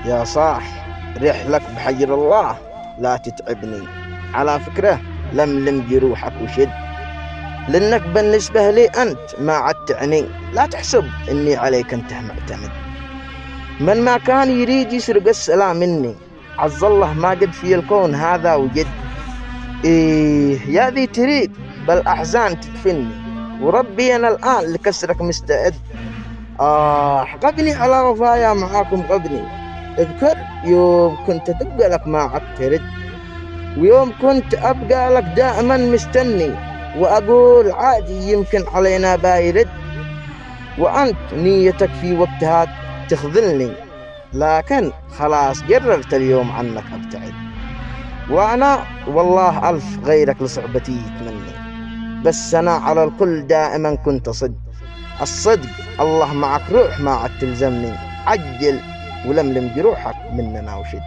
يا صاح رحلك بحجر الله، لا تتعبني. على فكرة لملم جروحك وشد، لأنك بالنسبة لي أنت ما عاد تعني. لا تحسب إني عليك أنت معتمد. من ما كان يريد يسرق السلام مني، عز الله ما قد في الكون هذا وجد. إيه يا ذي تريد بالأحزان تدفني، وربي أنا الآن لكسرك مستعد. قبني على وفايا معاكم قبني. اذكر يوم كنت تبقى لك ما عاد ترد، ويوم كنت أبقى لك دائما مستني، وأقول عادي يمكن علينا بايرد، وأنت نيتك في وقتها تخذلني. لكن خلاص قررت اليوم عنك أبتعد، وأنا والله ألف غيرك لصعبتي يتمني. بس أنا على الكل دائما كنت صدق. الصدق الله معك، روح ما عاد تلزمني. عجل ولملم جروحك مننا وشد.